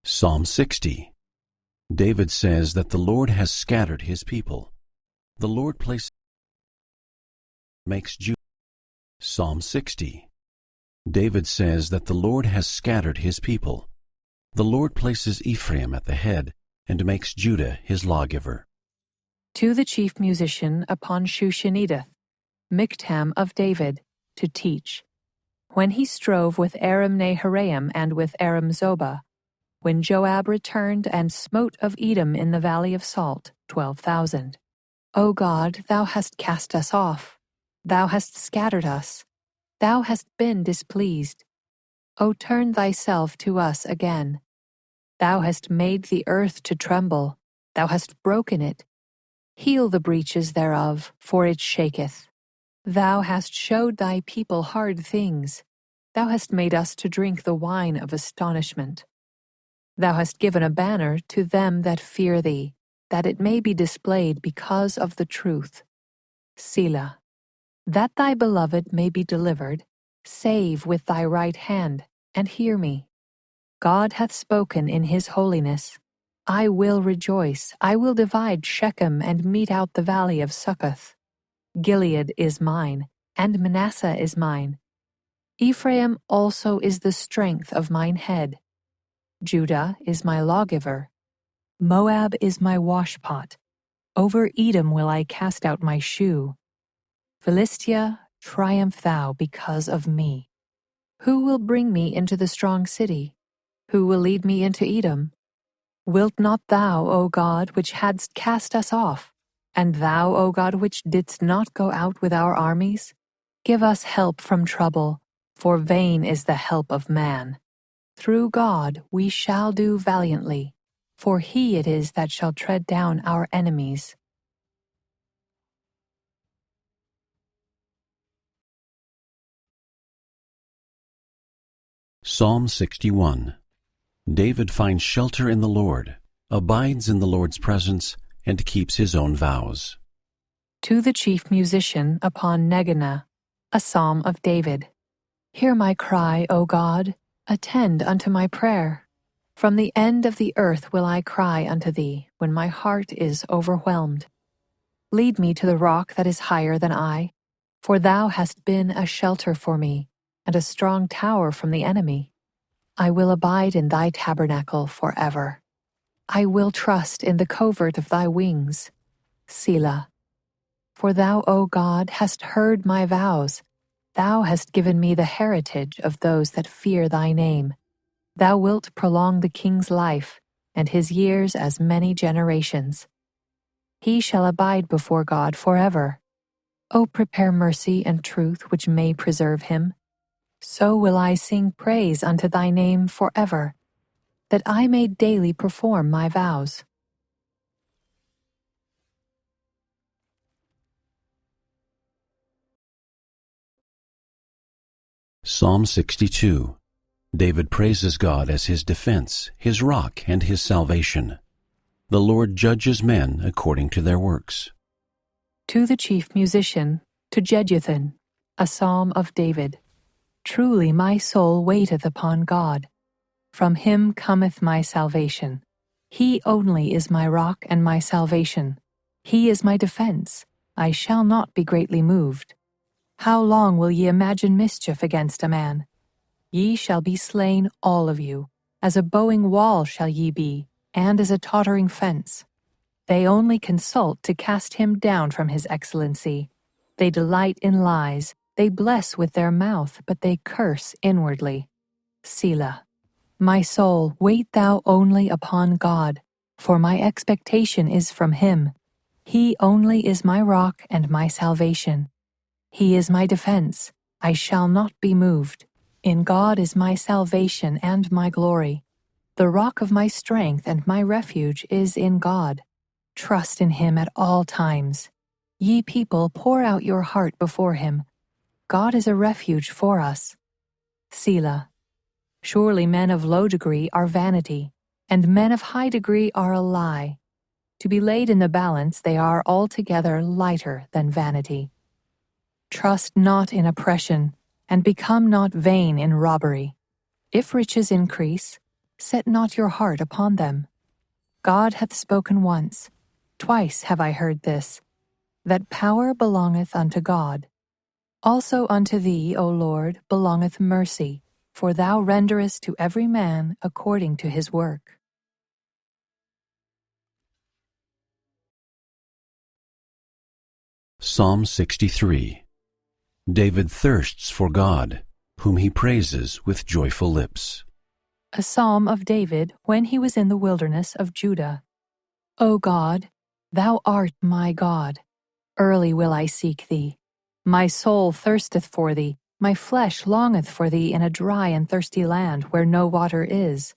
Psalm 60. David says that the Lord has scattered his people. The Lord makes Judah. Psalm 60. David says that the Lord has scattered his people. The Lord places Ephraim at the head and makes Judah his lawgiver. To the chief musician upon Shushan-Edith, Miktam of David, to teach. When he strove with Aram-Naharaim and with Aram-Zobah, when Joab returned and smote of Edom in the valley of Salt, 12,000. O God, thou hast cast us off. Thou hast scattered us. Thou hast been displeased. O turn thyself to us again. Thou hast made the earth to tremble. Thou hast broken it. Heal the breaches thereof, for it shaketh. Thou hast showed thy people hard things. Thou hast made us to drink the wine of astonishment. Thou hast given a banner to them that fear thee, that it may be displayed because of the truth. Selah. That thy beloved may be delivered, save with thy right hand, and hear me. God hath spoken in his holiness. I will rejoice, I will divide Shechem and mete out the valley of Succoth. Gilead is mine, and Manasseh is mine. Ephraim also is the strength of mine head. Judah is my lawgiver. Moab is my washpot. Over Edom will I cast out my shoe. Philistia, triumph thou because of me. Who will bring me into the strong city? Who will lead me into Edom? Wilt not thou, O God, which hadst cast us off, and thou, O God, which didst not go out with our armies? Give us help from trouble, for vain is the help of man. Through God we shall do valiantly, for he it is that shall tread down our enemies. Psalm 61. David finds shelter in the Lord, abides in the Lord's presence, and keeps his own vows. To the chief musician upon Negannah, a psalm of David. Hear my cry, O God, attend unto my prayer. From the end of the earth will I cry unto thee when my heart is overwhelmed. Lead me to the rock that is higher than I, for thou hast been a shelter for me, and a strong tower from the enemy. I will abide in thy tabernacle forever. I will trust in the covert of thy wings. Selah. For thou, O God, hast heard my vows. Thou hast given me the heritage of those that fear thy name. Thou wilt prolong the king's life, and his years as many generations. He shall abide before God forever. O prepare mercy and truth which may preserve him. So will I sing praise unto thy name forever, that I may daily perform my vows. Psalm 62. David praises God as his defense, his rock, and his salvation. The Lord judges men according to their works. To the chief musician, to Jeduthun, a psalm of David. Truly my soul waiteth upon God. From him cometh my salvation. He only is my rock and my salvation. He is my defense. I shall not be greatly moved. How long will ye imagine mischief against a man? Ye shall be slain all of you. As a bowing wall shall ye be, and as a tottering fence. They only consult to cast him down from his excellency. They delight in lies. They bless with their mouth, but they curse inwardly. Selah. My soul, wait thou only upon God, for my expectation is from him. He only is my rock and my salvation. He is my defense. I shall not be moved. In God is my salvation and my glory. The rock of my strength and my refuge is in God. Trust in him at all times. Ye people, pour out your heart before him. God is a refuge for us. Selah. Surely men of low degree are vanity, and men of high degree are a lie. To be laid in the balance, they are altogether lighter than vanity. Trust not in oppression, and become not vain in robbery. If riches increase, set not your heart upon them. God hath spoken once, twice have I heard this, that power belongeth unto God. Also unto thee, O Lord, belongeth mercy, for thou renderest to every man according to his work. Psalm 63. David thirsts for God, whom he praises with joyful lips. A psalm of David when he was in the wilderness of Judah. O God, thou art my God. Early will I seek thee. My soul thirsteth for thee, my flesh longeth for thee in a dry and thirsty land where no water is,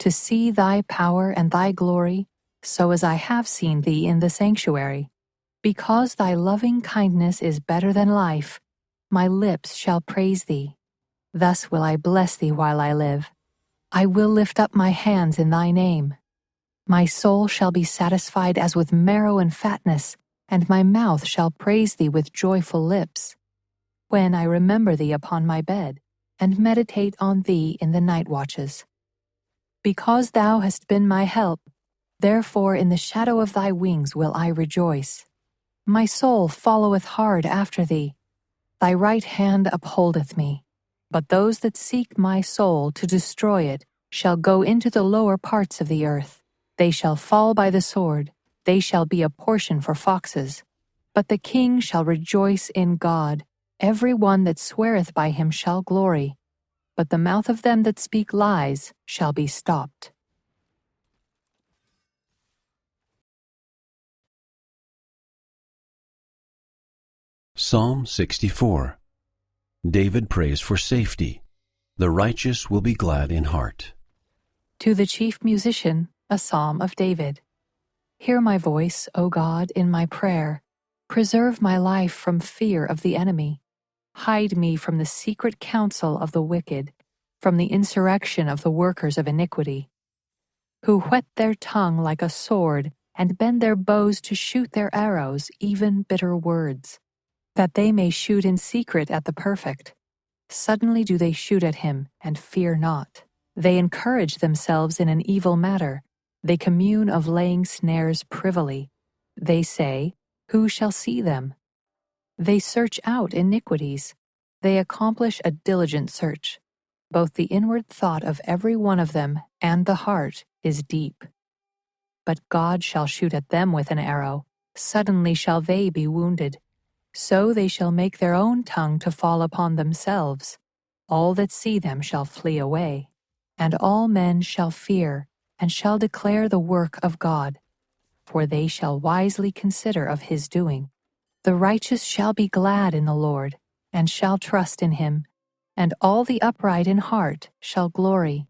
to see thy power and thy glory, so as I have seen thee in the sanctuary. Because thy loving kindness is better than life, my lips shall praise thee. Thus will I bless thee while I live. I will lift up my hands in thy name. My soul shall be satisfied as with marrow and fatness, and my mouth shall praise thee with joyful lips. When I remember thee upon my bed, and meditate on thee in the night watches. Because thou hast been my help, therefore in the shadow of thy wings will I rejoice. My soul followeth hard after thee. Thy right hand upholdeth me. But those that seek my soul to destroy it shall go into the lower parts of the earth. They shall fall by the sword. They shall be a portion for foxes. But the king shall rejoice in God. Every one that sweareth by him shall glory. But the mouth of them that speak lies shall be stopped. Psalm 64. David prays for safety. The righteous will be glad in heart. To the chief musician, a psalm of David. Hear my voice, O God, in my prayer. Preserve my life from fear of the enemy. Hide me from the secret counsel of the wicked, from the insurrection of the workers of iniquity, who whet their tongue like a sword and bend their bows to shoot their arrows, even bitter words, that they may shoot in secret at the perfect. Suddenly do they shoot at him, and fear not. They encourage themselves in an evil matter. They commune of laying snares privily. They say, who shall see them? They search out iniquities. They accomplish a diligent search. Both the inward thought of every one of them and the heart is deep. But God shall shoot at them with an arrow. Suddenly shall they be wounded. So they shall make their own tongue to fall upon themselves. All that see them shall flee away. And all men shall fear, and shall declare the work of God. For they shall wisely consider of his doing. The righteous shall be glad in the Lord, and shall trust in him, and all the upright in heart shall glory.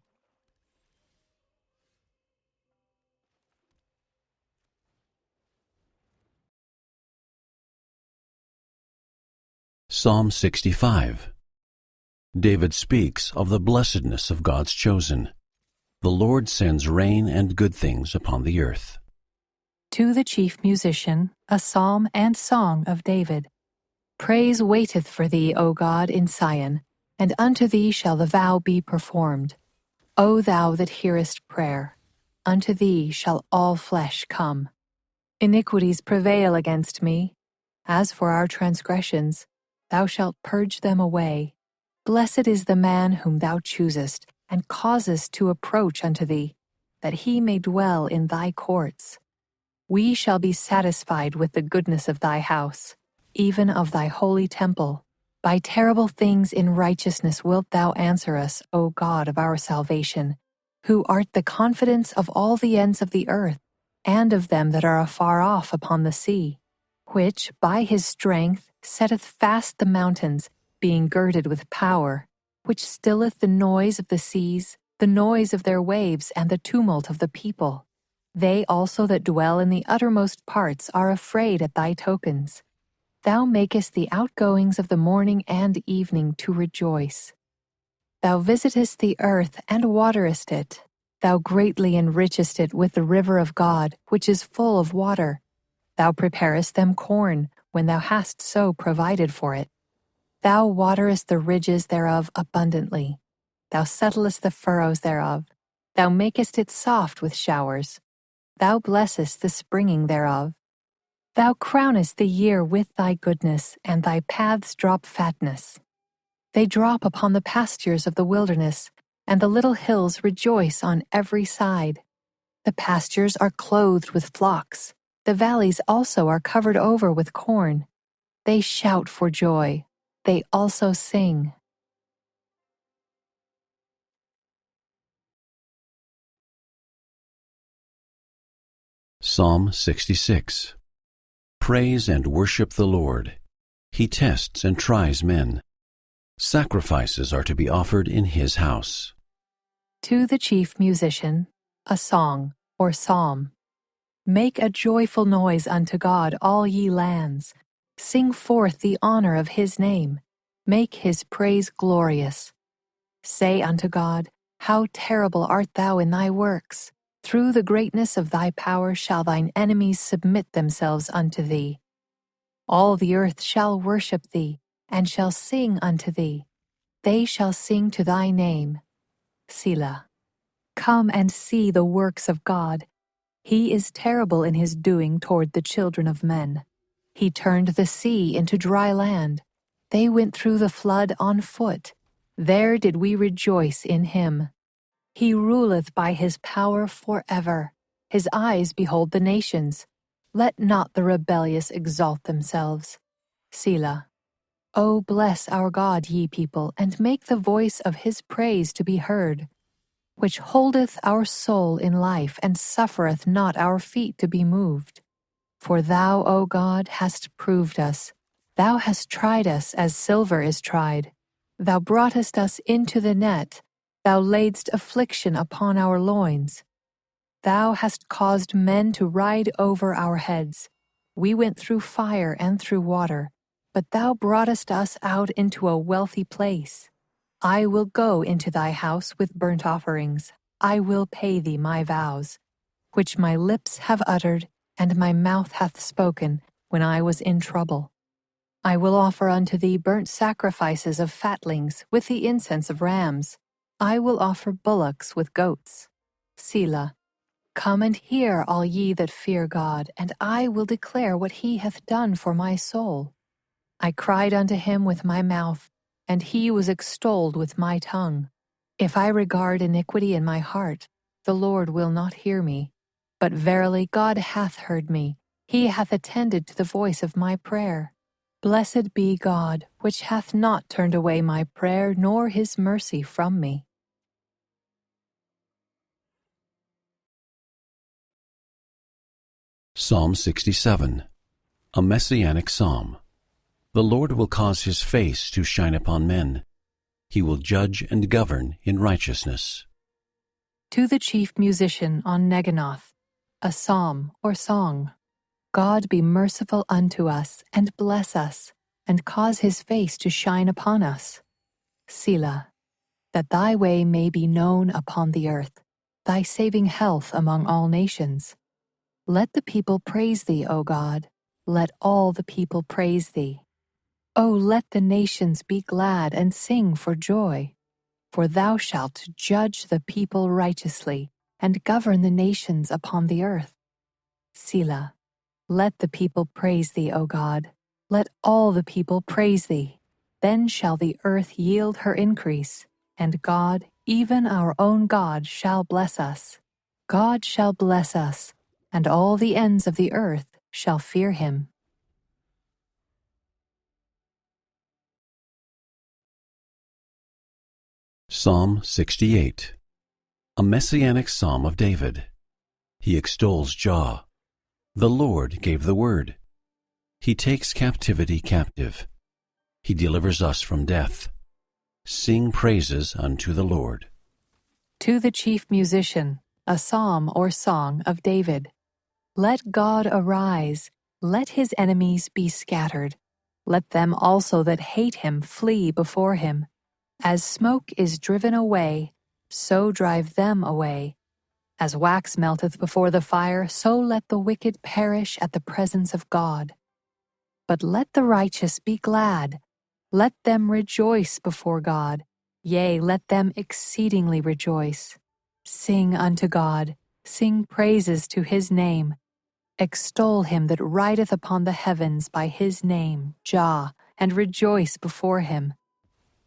Psalm 65. David speaks of the blessedness of God's chosen. The Lord sends rain and good things upon the earth. To the chief musician, a psalm and song of David. Praise waiteth for thee, O God, in Sion, and unto thee shall the vow be performed. O thou that hearest prayer, unto thee shall all flesh come. Iniquities prevail against me. As for our transgressions, thou shalt purge them away. Blessed is the man whom thou choosest, and causest to approach unto thee, that he may dwell in thy courts. We shall be satisfied with the goodness of thy house, even of thy holy temple. By terrible things in righteousness wilt thou answer us, O God of our salvation, who art the confidence of all the ends of the earth, and of them that are afar off upon the sea, which by his strength setteth fast the mountains, being girded with power, which stilleth the noise of the seas, the noise of their waves, and the tumult of the people. They also that dwell in the uttermost parts are afraid at thy tokens. Thou makest the outgoings of the morning and evening to rejoice. Thou visitest the earth and waterest it. Thou greatly enrichest it with the river of God, which is full of water. Thou preparest them corn, when thou hast so provided for it. Thou waterest the ridges thereof abundantly. Thou settlest the furrows thereof. Thou makest it soft with showers. Thou blessest the springing thereof. Thou crownest the year with thy goodness, and thy paths drop fatness. They drop upon the pastures of the wilderness, and the little hills rejoice on every side. The pastures are clothed with flocks. The valleys also are covered over with corn. They shout for joy. They also sing. Psalm 66. Praise and worship the Lord. He tests and tries men. Sacrifices are to be offered in his house. To the chief musician, a song or psalm. Make a joyful noise unto God, all ye lands. Sing forth the honor of his name. Make his praise glorious. Say unto God, how terrible art thou in thy works! Through the greatness of thy power shall thine enemies submit themselves unto thee. All the earth shall worship thee, and shall sing unto thee. They shall sing to thy name. Selah. Come and see the works of God. He is terrible in his doing toward the children of men. He turned the sea into dry land. They went through the flood on foot. There did we rejoice in him. He ruleth by his power forever. His eyes behold the nations. Let not the rebellious exalt themselves. Selah. O bless our God, ye people, and make the voice of his praise to be heard, which holdeth our soul in life, and suffereth not our feet to be moved. For thou, O God, hast proved us. Thou hast tried us as silver is tried. Thou broughtest us into the net. Thou laidst affliction upon our loins. Thou hast caused men to ride over our heads. We went through fire and through water, but thou broughtest us out into a wealthy place. I will go into thy house with burnt offerings. I will pay thee my vows, which my lips have uttered, and my mouth hath spoken when I was in trouble. I will offer unto thee burnt sacrifices of fatlings with the incense of rams. I will offer bullocks with goats. Selah. Come and hear, all ye that fear God, and I will declare what he hath done for my soul. I cried unto him with my mouth, and he was extolled with my tongue. If I regard iniquity in my heart, the Lord will not hear me. But verily God hath heard me. He hath attended to the voice of my prayer. Blessed be God, which hath not turned away my prayer, nor his mercy from me. Psalm 67. A Messianic Psalm. The Lord will cause his face to shine upon men. He will judge and govern in righteousness. To the chief musician on Neginoth, a psalm or song. God be merciful unto us, and bless us, and cause his face to shine upon us. Selah. That thy way may be known upon the earth, thy saving health among all nations. Let the people praise thee, O God. Let all the people praise thee. O let the nations be glad and sing for joy. For thou shalt judge the people righteously, and govern the nations upon the earth. Selah. Let the people praise thee, O God. Let all the people praise thee. Then shall the earth yield her increase, and God, even our own God, shall bless us. God shall bless us, and all the ends of the earth shall fear him. Psalm 68. A Messianic Psalm of David. He extols Jah. The Lord gave the word. He takes captivity captive. He delivers us from death. Sing praises unto the Lord. To the chief musician, a psalm or song of David. Let God arise, let his enemies be scattered. Let them also that hate him flee before him. As smoke is driven away, so drive them away. As wax melteth before the fire, so let the wicked perish at the presence of God. But let the righteous be glad. Let them rejoice before God. Yea, let them exceedingly rejoice. Sing unto God, sing praises to his name. Extol him that rideth upon the heavens by his name, Jah, and rejoice before him.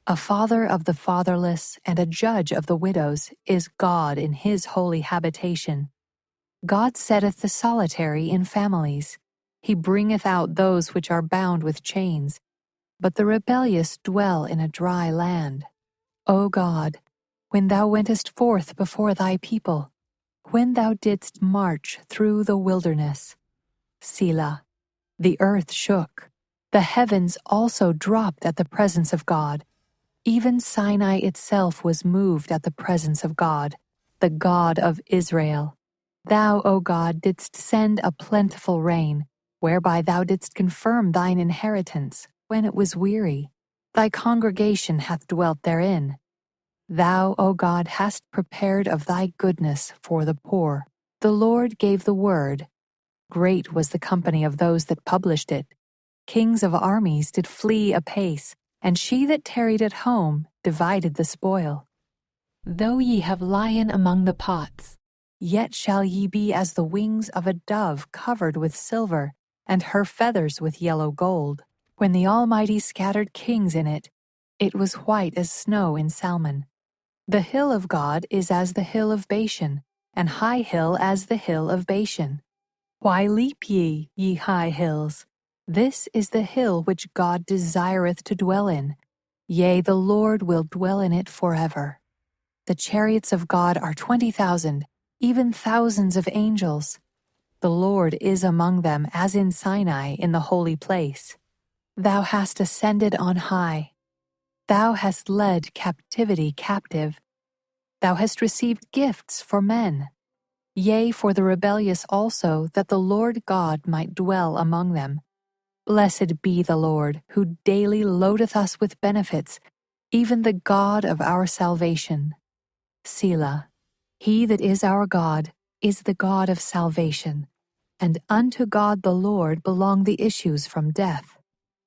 A father of the fatherless and a judge of the widows is God in his holy habitation. God setteth the solitary in families. He bringeth out those which are bound with chains, but the rebellious dwell in a dry land. O God, when thou wentest forth before thy people, when thou didst march through the wilderness. Selah. The earth shook. The heavens also dropped at the presence of God. Even Sinai itself was moved at the presence of God, the God of Israel. Thou, O God, didst send a plentiful rain, whereby thou didst confirm thine inheritance when it was weary. Thy congregation hath dwelt therein. Thou, O God, hast prepared of thy goodness for the poor. The Lord gave the word. Great was the company of those that published it. Kings of armies did flee apace, and she that tarried at home divided the spoil. Though ye have lion among the pots, yet shall ye be as the wings of a dove covered with silver, and her feathers with yellow gold. When the Almighty scattered kings in it, it was white as snow in Salmon. The hill of God is as the hill of Bashan, and high hill as the hill of Bashan. Why leap ye, ye high hills? This is the hill which God desireth to dwell in. Yea, the Lord will dwell in it forever. The chariots of God are 20,000, even thousands of angels. The Lord is among them as in Sinai in the holy place. Thou hast ascended on high. Thou hast led captivity captive. Thou hast received gifts for men. Yea, for the rebellious also, that the Lord God might dwell among them. Blessed be the Lord, who daily loadeth us with benefits, even the God of our salvation. Selah. He that is our God is the God of salvation, and unto God the Lord belong the issues from death.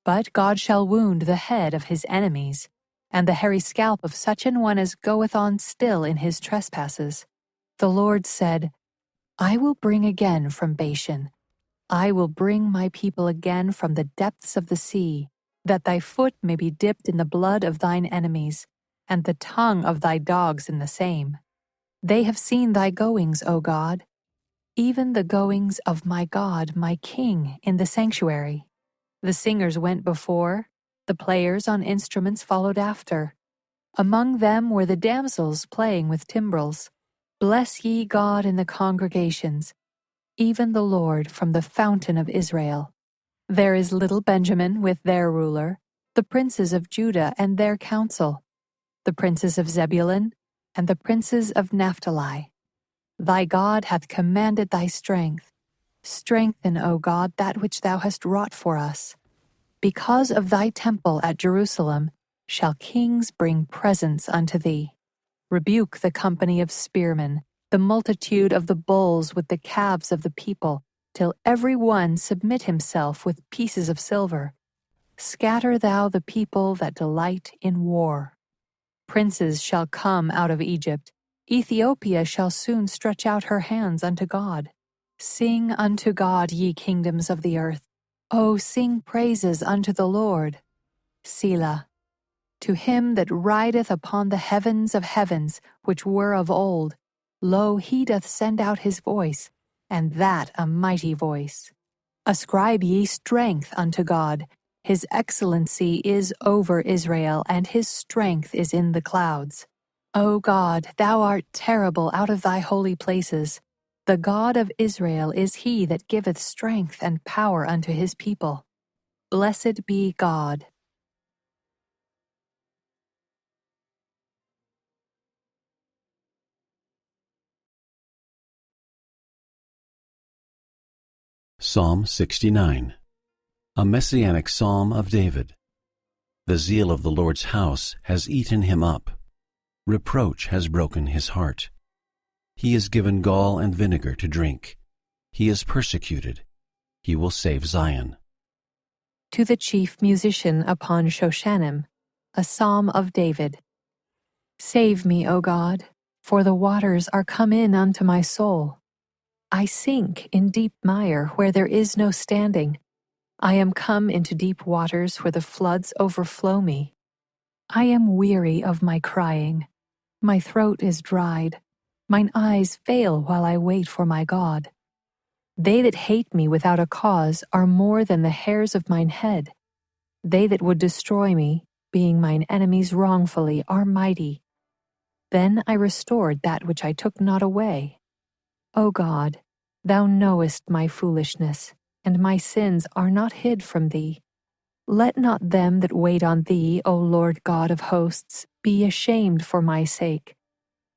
But God shall wound the head of his enemies, and the hairy scalp of such an one as goeth on still in his trespasses. The Lord said, I will bring again from Bashan. I will bring my people again from the depths of the sea, that thy foot may be dipped in the blood of thine enemies, and the tongue of thy dogs in the same. They have seen thy goings, O God, even the goings of my God, my King, in the sanctuary. The singers went before, the players on instruments followed after. Among them were the damsels playing with timbrels. Bless ye God in the congregations, even the Lord from the fountain of Israel. There is little Benjamin with their ruler, the princes of Judah and their council, the princes of Zebulun and the princes of Naphtali. Thy God hath commanded thy strength. Strengthen, O God, that which thou hast wrought for us. Because of thy temple at Jerusalem shall kings bring presents unto thee. Rebuke the company of spearmen, the multitude of the bulls with the calves of the people, till every one submit himself with pieces of silver. Scatter thou the people that delight in war. Princes shall come out of Egypt. Ethiopia shall soon stretch out her hands unto God. Sing unto God, ye kingdoms of the earth. O sing praises unto the Lord. Selah. To him that rideth upon the heavens of heavens, which were of old, lo, he doth send out his voice, and that a mighty voice. Ascribe ye strength unto God. His excellency is over Israel, and his strength is in the clouds. O God, thou art terrible out of thy holy places. The God of Israel is he that giveth strength and power unto his people. Blessed be God. Psalm 69, a Messianic Psalm of David. The zeal of the Lord's house has eaten him up. Reproach has broken his heart. He is given gall and vinegar to drink. He is persecuted. He will save Zion. To the chief musician upon Shoshanim, a psalm of David. Save me, O God. For the waters are come in unto my soul. I sink in deep mire where there is no standing. I am come into deep waters where the floods overflow me. I am weary of my crying. My throat is dried. Mine eyes fail while I wait for my God. They that hate me without a cause are more than the hairs of mine head. They that would destroy me, being mine enemies wrongfully, are mighty. Then I restored that which I took not away. O God, thou knowest my foolishness, and my sins are not hid from thee. Let not them that wait on thee, O Lord God of hosts, be ashamed for my sake.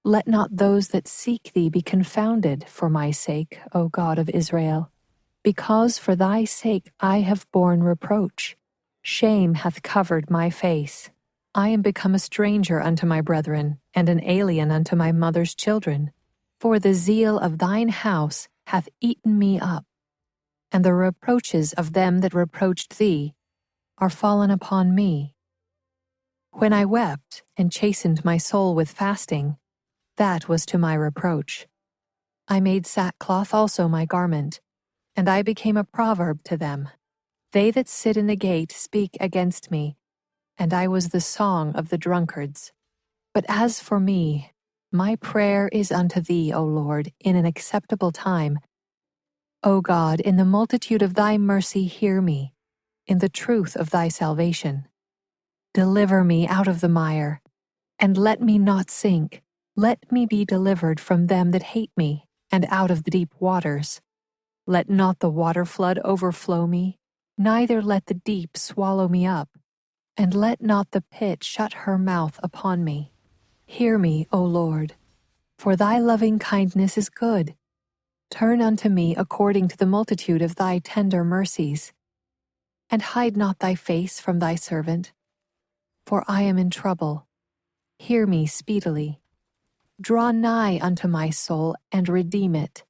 Let not those that seek thee be confounded for my sake, O God of Israel. Because for thy sake I have borne reproach. Shame hath covered my face. I am become a stranger unto my brethren, and an alien unto my mother's children. For the zeal of thine house hath eaten me up, and the reproaches of them that reproached thee are fallen upon me. When I wept and chastened my soul with fasting, that was to my reproach. I made sackcloth also my garment, and I became a proverb to them. They that sit in the gate speak against me, and I was the song of the drunkards. But as for me, my prayer is unto thee, O Lord, in an acceptable time. O God, in the multitude of thy mercy hear me, in the truth of thy salvation. Deliver me out of the mire, and let me not sink. Let me be delivered from them that hate me, and out of the deep waters. Let not the water flood overflow me, neither let the deep swallow me up, and let not the pit shut her mouth upon me. Hear me, O Lord, for thy loving kindness is good. Turn unto me according to the multitude of thy tender mercies, and hide not thy face from thy servant, for I am in trouble. Hear me speedily. Draw nigh unto my soul, and redeem it.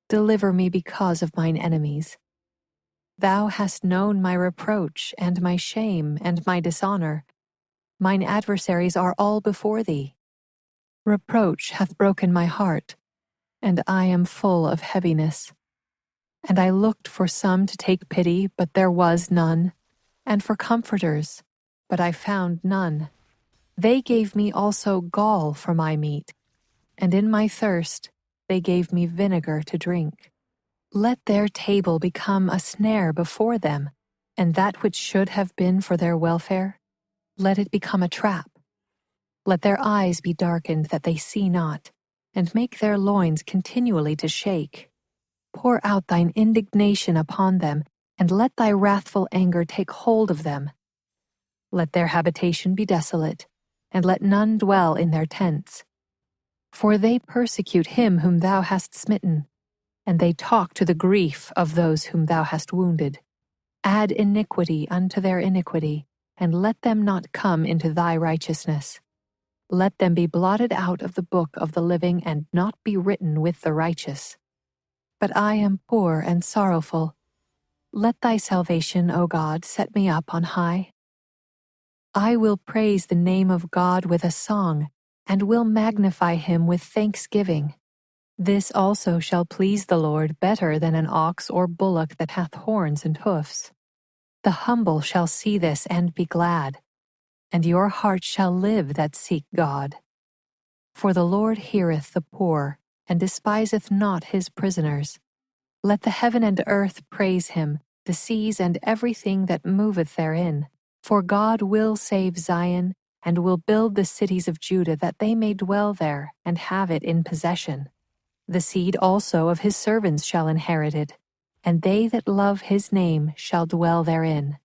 Deliver me because of mine enemies. Thou hast known my reproach, and my shame, and my dishonor. Mine adversaries are all before thee. Reproach hath broken my heart, and I am full of heaviness. And I looked for some to take pity, but there was none, and for comforters, but I found none. They gave me also gall for my meat, and in my thirst they gave me vinegar to drink. Let their table become a snare before them, and that which should have been for their welfare, let it become a trap. Let their eyes be darkened that they see not, and make their loins continually to shake. Pour out thine indignation upon them, and let thy wrathful anger take hold of them. Let their habitation be desolate, and let none dwell in their tents. For they persecute him whom thou hast smitten, and they talk to the grief of those whom thou hast wounded. Add iniquity unto their iniquity, and let them not come into thy righteousness. Let them be blotted out of the book of the living, and not be written with the righteous. But I am poor and sorrowful. Let thy salvation, O God, set me up on high. I will praise the name of God with a song, and will magnify him with thanksgiving. This also shall please the Lord better than an ox or bullock that hath horns and hoofs. The humble shall see this and be glad, and your heart shall live that seek God. For the Lord heareth the poor, and despiseth not his prisoners. Let the heaven and earth praise him, the seas and everything that moveth therein. For God will save Zion, and will build the cities of Judah, that they may dwell there, and have it in possession. The seed also of his servants shall inherit it, and they that love his name shall dwell therein.